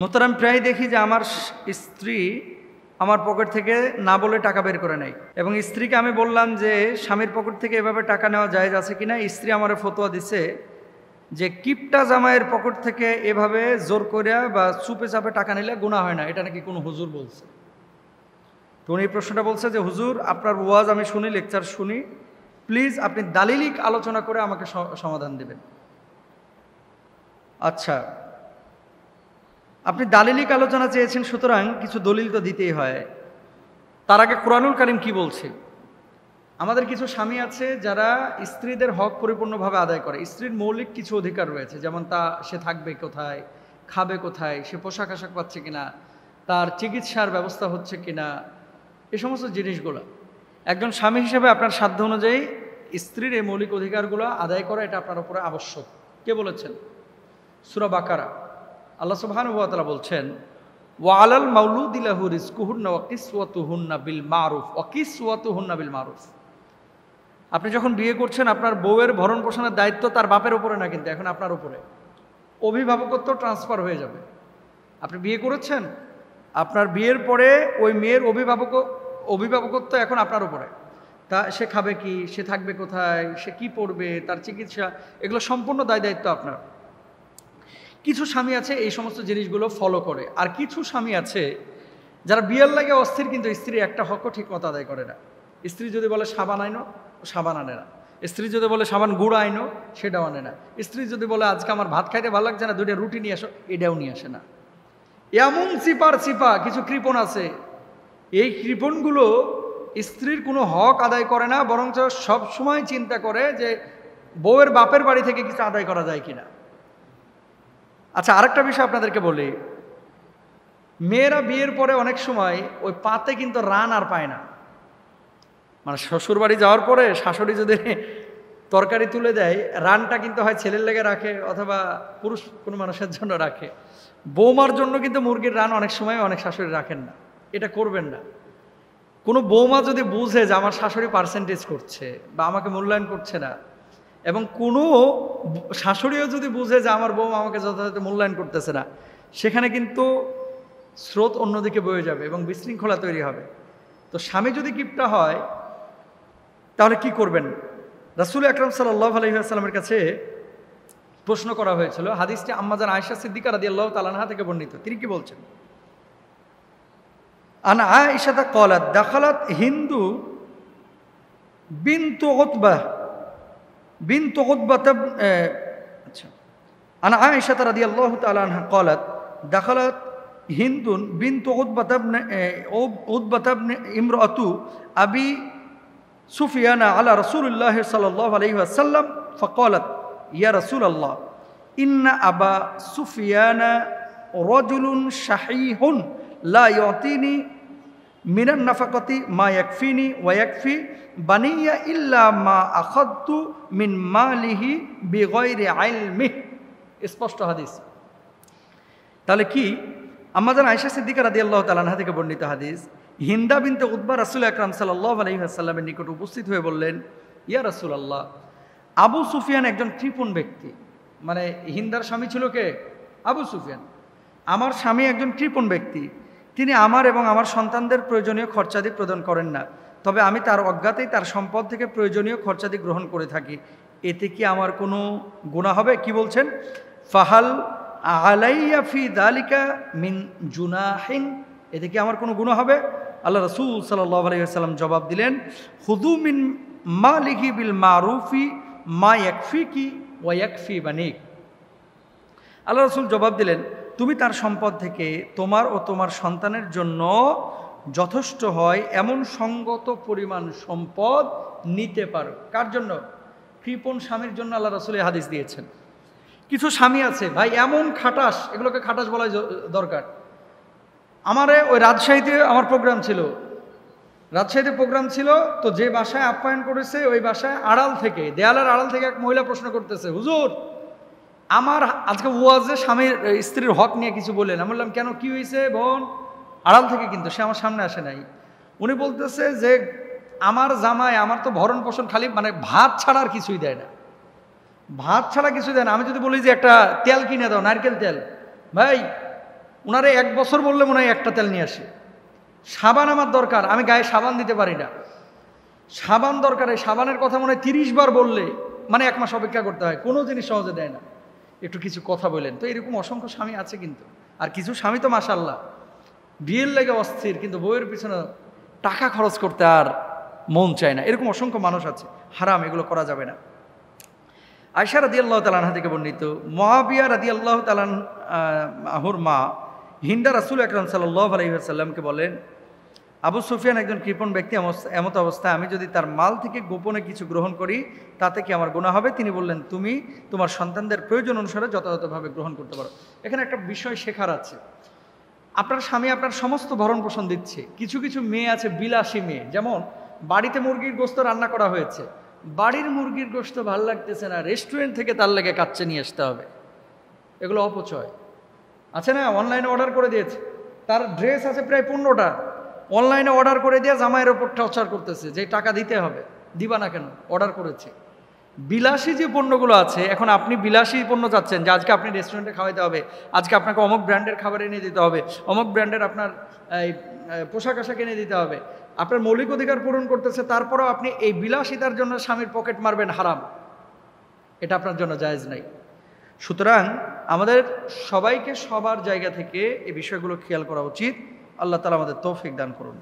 মোহতারাম, প্রায় দেখি যে আমার স্ত্রী আমার পকেট থেকে না বলে টাকা বের করে নেয়, এবং স্ত্রীকে আমি বললাম যে স্বামীর পকেট থেকে এভাবে টাকা নেওয়া জায়েজ আছে কিনা। স্ত্রী আমার ফতোয়া দিছে যে কিপটা জামাইয়ের পকেট থেকে এভাবে জোর করিয়া বা চুপে চাপে টাকা নিলে গুনাহ হয় না, এটা নাকি কোনো হুজুর বলছে। তো উনি এই প্রশ্নটা বলছে যে হুজুর, আপনার ওয়াজ আমি শুনি, লেকচার শুনি, প্লিজ আপনি দালিলিক আলোচনা করে আমাকে সমাধান দেবেন। আচ্ছা, আপনি দালিলিক আলোচনা চেয়েছেন, সুতরাং কিছু দলিল তো দিতেই হয়। তার আগে কোরআনুল কারীম কি বলছে? আমাদের কিছু স্বামী আছে যারা স্ত্রীদের হক পরিপূর্ণভাবে আদায় করে। স্ত্রীর মৌলিক কিছু অধিকার রয়েছে, যেমন সে থাকবে কোথায়, খাবে কোথায়, সে পোশাক আশাক পাচ্ছে কিনা, তার চিকিৎসার ব্যবস্থা হচ্ছে কিনা, এই সমস্ত জিনিসগুলো একজন স্বামী হিসেবে আপনার সাধ্য অনুযায়ী স্ত্রীর এই মৌলিক অধিকারগুলো আদায় করা, এটা আপনার উপরে আবশ্যক। কে বলেছেন? সূরা বাকারা আল্লাহ সুবহানাহু ওয়া তাআলা বলছেন, ওয়ালাল মাউলুদি লাহু রিজকুহুন্না ওয়া কিসওয়াতুহুন্না বিল মারুফ ওয়া কিসওয়াতুহুন্না বিল মারুফ। আপনি যখন বিয়ে করছেন, আপনার বউয়ের ভরণ পোষণের দায়িত্ব তার বাপের উপরে না, কিন্তু এখন আপনার উপরে। অভিভাবকত্ব ট্রান্সফার হয়ে যাবে। আপনি বিয়ে করেছেন, আপনার বিয়ের পরে ওই মেয়ের অভিভাবকত্ব এখন আপনার উপরে। তা সে খাবে কি, সে থাকবে কোথায়, সে কি পড়বে, তার চিকিৎসা, এগুলো সম্পূর্ণ দায়িত্ব আপনার। কিছু স্বামী আছে এই সমস্ত জিনিসগুলো ফলো করে, আর কিছু স্বামী আছে যারা বিয়ের লাগে অস্থির, কিন্তু স্ত্রী একটা হকও ঠিক মতো আদায় করে না। স্ত্রী যদি বলে সাবান আইনো, সাবান আনে না। স্ত্রী যদি বলে সাবান গুঁড়ো আইনো, সেটাও আনে না। স্ত্রী যদি বলে আজকে আমার ভাত খাইতে ভালো লাগছে না, দুইটা রুটি নিয়ে আসো, এটাও নিয়ে আসে না। এমন চিপা কিছু কৃপণ আছে, এই কৃপণগুলো স্ত্রীর কোনো হক আদায় করে না, বরঞ্চ সব সময় চিন্তা করে যে বউয়ের বাপের বাড়ি থেকে কিছু আদায় করা যায় কিনা। আচ্ছা, আরেকটা বিষয় আপনাদেরকে বলি, মেয়েরা বিয়ের পরে অনেক সময় ওই পাতে কিন্তু রান আর পায় না। মানে শ্বশুর বাড়ি যাওয়ার পরে শাশুড়ি যদি তরকারি তুলে দেয়, রানটা কিন্তু হয় ছেলের লেগে রাখে অথবা পুরুষ কোনো মানুষের জন্য রাখে। বৌমার জন্য কিন্তু মুরগির রান অনেক সময় অনেক শাশুড়ি রাখেন না। এটা করবেন না। কোনো বৌমা যদি বুঝে যে আমার শাশুড়ি পার্সেন্টেজ করছে বা আমাকে মূল্যায়ন করছে না, এবং কোনো শাশুড়িও যদি বুঝে যে আমার বৌমা আমাকে যথাযথ মূল্যায়ন করতেছে না, সেখানে কিন্তু স্রোত অন্যদিকে বয়ে যাবে এবং বিশৃঙ্খলা তৈরি হবে। তো স্বামী যদি কিপটা হয়, তাহলে কি করবেন? রাসূল আকরাম সাল্লাল্লাহু আলাইহি ওয়াসাল্লামের কাছে প্রশ্ন করা হয়েছিল। হাদিসটি আম্মাজান আয়েশা সিদ্দিকা রাদিয়াল্লাহু তাআলা আনহা থেকে বর্ণিত। তিনি কি বলছেন? আন আয়েশা ক্বালাত দাখালাত হিন্দু বিনতু উতবাহ বিনতু উতবাহ আচ্ছা আন আয়েশা রাদিয়াল্লাহু তাআলা আনহা ক্বালাত দাখালাত হিন্দুন বিনতু উতবাহ ইমরাতু আবি সুফিয়ানা আলা রাসূলিল্লাহ সাল্লাল্লাহু আলাইহি ওয়াসাল্লাম ফাকালাত ইয়া রাসূলাল্লাহ ইন্না আবা সুফিয়ানা রাজুলুন শাহীহুন লা ইউতিনি মিনান নাফাকাতি মা ইয়াকফিনি ওয়া ইয়াকফি বানিয়া ইল্লা মা আখাদতু মিন মালিহি বিগাইরি ইলমি। স্পষ্ট হাদিস। তাহলে কি? আম্মাজান আয়েশা সিদ্দিকা রাদিয়াল্লাহু তাআলা আনহা থেকে বর্ণিত হাদিস, হিন্দা বিনতে উতবা রাসূল আকরাম সাল্লাল্লাহু আলাইহি ওয়াসাল্লামের নিকট উপস্থিত হয়ে বললেন, ইয়া রাসূলুল্লাহ, আবু সুফিয়ান একজন কৃপণ ব্যক্তি। মানে হিন্দার স্বামী ছিল কে? আবু সুফিয়ান। আমার স্বামী একজন কৃপণ ব্যক্তি, তিনি আমার এবং আমার সন্তানদের প্রয়োজনীয় খরচাদি প্রদান করেন না, তবে আমি তার অজ্ঞাতেই তার সম্পদ থেকে প্রয়োজনীয় খরচাদি গ্রহণ করে থাকি। এতে কি আমার কোনো গুনাহ হবে? কি বলছেন? ফাহাল আলাইয়া ফি যালিকা মিন জুনাহিন, এতে কি আমার কোনো গুনাহ হবে? আল্লাহ রাসূল সাল্লাল্লাহু আলাইহি ওয়াসাল্লাম জবাব দিলেন, খুযু মিন মালিহি বিল মারুফি মা ইয়াকফিকি ওয়া ইয়াকফি বানিক। আল্লাহ রাসূল জবাব দিলেন, তুমি তার সম্পদ থেকে তোমার ও তোমার সন্তানের জন্য যথেষ্ট হয় এমন সঙ্গত পরিমাণ সম্পদ নিতে পারো। কার জন্য? কৃপণ স্বামীর জন্য আল্লাহ রাসূল এই হাদিস দিয়েছেন। কিছু স্বামী আছে ভাই এমন খাটাস, এগুলোকে খাটাস বলাই দরকার। আমারে ওই রাজশাহীতে আমার প্রোগ্রাম ছিল, রাজশাহীতে প্রোগ্রাম ছিল, তো যে বাসায় আপ্যায়ন করেছে ওই বাসায় আড়াল থেকে, দেয়ালের আড়াল থেকে এক মহিলা প্রশ্ন করতেছে, হুজুর আমার আজকে ওয়াজে স্বামীর স্ত্রীর হক নিয়ে কিছু বললেন। আমি বললাম কেন, কি হয়েছে বোন? আড়াল থেকে, কিন্তু সে আমার সামনে আসে নাই। উনি বলতেছে যে আমার জামাই আমার তো ভরণ পোষণ খালি মানে ভাত ছাড়া আর কিছুই দেয় না, ভাত ছাড়া কিছু দেয় না। আমি যদি বলি যে একটা তেল কিনে দাও, নারকেল তেল, ভাই উনারে 1 বছর বললে মনে হয় একটা তেল নিয়ে আসে। সাবান আমার দরকার, আমি গায়ে সাবান দিতে পারি না, সাবান দরকার, এই সাবানের কথা মনে হয় 30 বার বললে মানে 1 মাস অপেক্ষা করতে হয়, কোনো জিনিস সহজে দেয় না। একটু কিছু কথা বলেন তো, এরকম অসংখ্য স্বামী আছে কিন্তু। আর কিছু স্বামী তো মাশাআল্লাহ বিয়ের লেগে অস্থির, কিন্তু বউয়ের পিছনে টাকা খরচ করতে আর মন চায় না, এরকম অসংখ্য মানুষ আছে। হারাম, এগুলো করা যাবে না। আয়েশা রাদিয়াল্লাহু তাআলা আনহা থেকে বর্ণিত, মুআবিয়া রাদিয়াল্লাহু তাআলা আনহুর মা হিন্দা রাসূল আকরাম সাল্লাল্লাহু আলাইহি ওয়াসাল্লামকে বলেন, আবু সুফিয়ান একজন কৃপণ ব্যক্তি, এমত অবস্থায় আমি যদি তার মাল থেকে গোপনে কিছু গ্রহণ করি তাতে কি আমার গুনাহ হবে? তিনি বললেন, তুমি তোমার সন্তানদের প্রয়োজন অনুসারে যথাযথভাবে গ্রহণ করতে পারো। এখানে একটা বিষয় শেখার আছে। আপনার স্বামী আপনার সমস্ত ভরণ পোষণ দিচ্ছে, কিছু কিছু মেয়ে আছে বিলাসী মেয়ে, যেমন বাড়িতে মুরগির গোশত রান্না করা হয়েছে, বাড়ির মুরগির গোশত ভাল লাগতেছে না, রেস্টুরেন্ট থেকে তার লেগে কাচ্চে নিয়ে আসতে হবে। এগুলো অপচয় আছে না? অনলাইনে অর্ডার করে দিয়েছে, তার ড্রেস আছে প্রায় 15টা, অনলাইনে অর্ডার করে দিয়ে জামাইয়ের ওপর টর্চার করতেছে যে টাকা দিতে হবে, দিবা না কেন, অর্ডার করেছে। বিলাসী যে পণ্যগুলো আছে, এখন আপনি বিলাসী পণ্য চাচ্ছেন যে আজকে আপনি রেস্টুরেন্টে খাওয়াইতে হবে, আজকে আপনাকে অমুক ব্র্যান্ডের খাবার এনে দিতে হবে, অমুক ব্র্যান্ডের আপনার এই পোশাক আশাক এনে দিতে হবে, আপনার মৌলিক অধিকার পূরণ করতেছে, তারপরেও আপনি এই বিলাসিতার জন্য স্বামীর পকেট মারবেন, হারাম, এটা আপনার জন্য জায়েজ নাই। সুতরাং আমাদের সবাইকে সবার জায়গা থেকে এই বিষয়গুলো খেয়াল করা উচিত। আল্লাহ তাআলা আমাদের তৌফিক দান করুন।